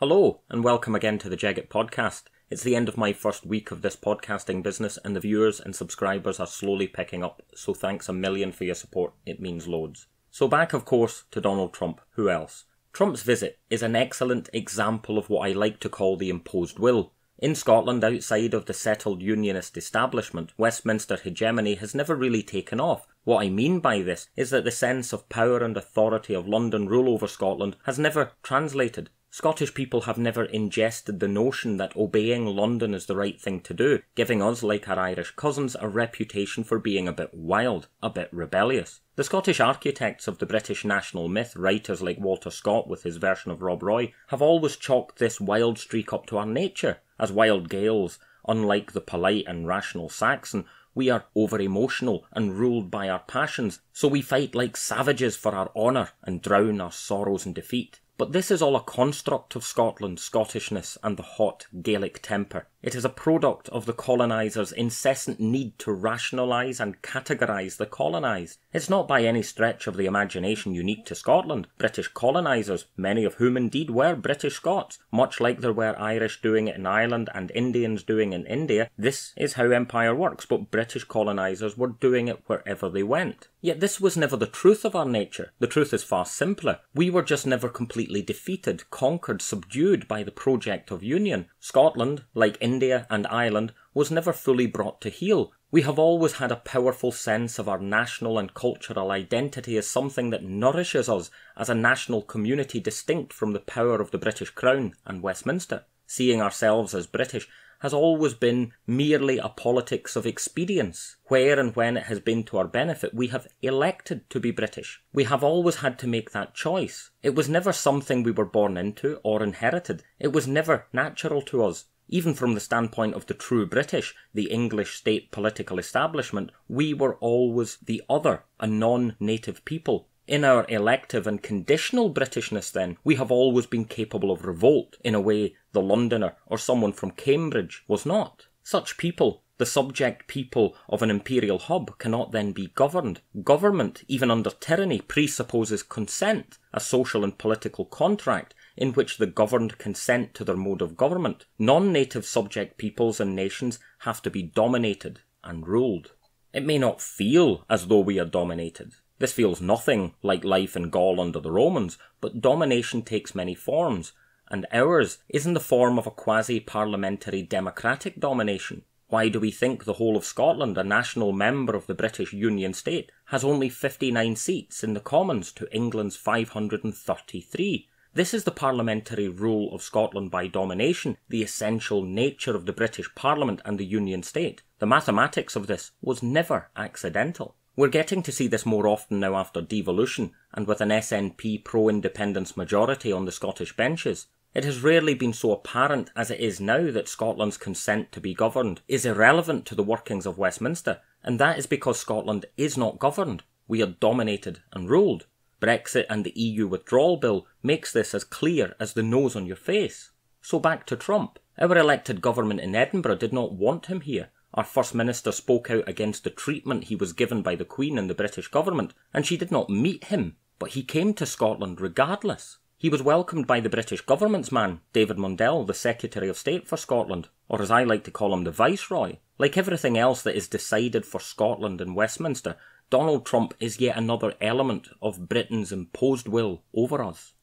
Hello, and welcome again to the Jeggett Podcast. It's the end of my first week of this podcasting business, and the viewers and subscribers are slowly picking up, so thanks a million for your support, it means loads. So back, of course, to Donald Trump. Who else? Trump's visit is an excellent example of what I like to call the imposed will. In Scotland, outside of the settled unionist establishment, Westminster hegemony has never really taken off. What I mean by this is that the sense of power and authority of London rule over Scotland has never translated. Scottish people have never ingested the notion that obeying London is the right thing to do, giving us, like our Irish cousins, a reputation for being a bit wild, a bit rebellious. The Scottish architects of the British national myth, writers like Walter Scott with his version of Rob Roy, have always chalked this wild streak up to our nature. As wild Gaels, unlike the polite and rational Saxon, we are over-emotional and ruled by our passions, so we fight like savages for our honour and drown our sorrows in defeat. But this is all a construct of Scotland's Scottishness and the hot Gaelic temper. It is a product of the colonisers' incessant need to rationalise and categorise the colonised. It's not by any stretch of the imagination unique to Scotland. British colonisers, many of whom indeed were British Scots, much like there were Irish doing it in Ireland and Indians doing it in India, this is how empire works, but British colonisers were doing it wherever they went. Yet this was never the truth of our nature. The truth is far simpler. We were just never completely defeated, conquered, subdued by the project of union. Scotland, like India and Ireland, was never fully brought to heel. We have always had a powerful sense of our national and cultural identity as something that nourishes us as a national community distinct from the power of the British Crown and Westminster. Seeing ourselves as British has always been merely a politics of expedience. Where and when it has been to our benefit, we have elected to be British. We have always had to make that choice. It was never something we were born into or inherited. It was never natural to us. Even from the standpoint of the true British, the English state political establishment, we were always the other, a non-native people. In our elective and conditional Britishness then, we have always been capable of revolt in a way the Londoner or someone from Cambridge was not. Such people, the subject people of an imperial hub, cannot then be governed. Government, even under tyranny, presupposes consent, a social and political contract in which the governed consent to their mode of government. Non-native subject peoples and nations have to be dominated and ruled. It may not feel as though we are dominated. This feels nothing like life in Gaul under the Romans, but domination takes many forms, and ours is in the form of a quasi-parliamentary democratic domination. Why do we think the whole of Scotland, a national member of the British Union state, has only 59 seats in the Commons to England's 533? This is the parliamentary rule of Scotland by domination, the essential nature of the British Parliament and the Union state. The mathematics of this was never accidental. We're getting to see this more often now after devolution, and with an SNP pro-independence majority on the Scottish benches. It has rarely been so apparent as it is now that Scotland's consent to be governed is irrelevant to the workings of Westminster, and that is because Scotland is not governed. We are dominated and ruled. Brexit and the EU withdrawal bill makes this as clear as the nose on your face. So back to Trump. Our elected government in Edinburgh did not want him here. Our First Minister spoke out against the treatment he was given by the Queen and the British government, and she did not meet him, but he came to Scotland regardless. He was welcomed by the British government's man, David Mundell, the Secretary of State for Scotland, or as I like to call him, the Viceroy. Like everything else that is decided for Scotland and Westminster, Donald Trump is yet another element of Britain's imposed will over us.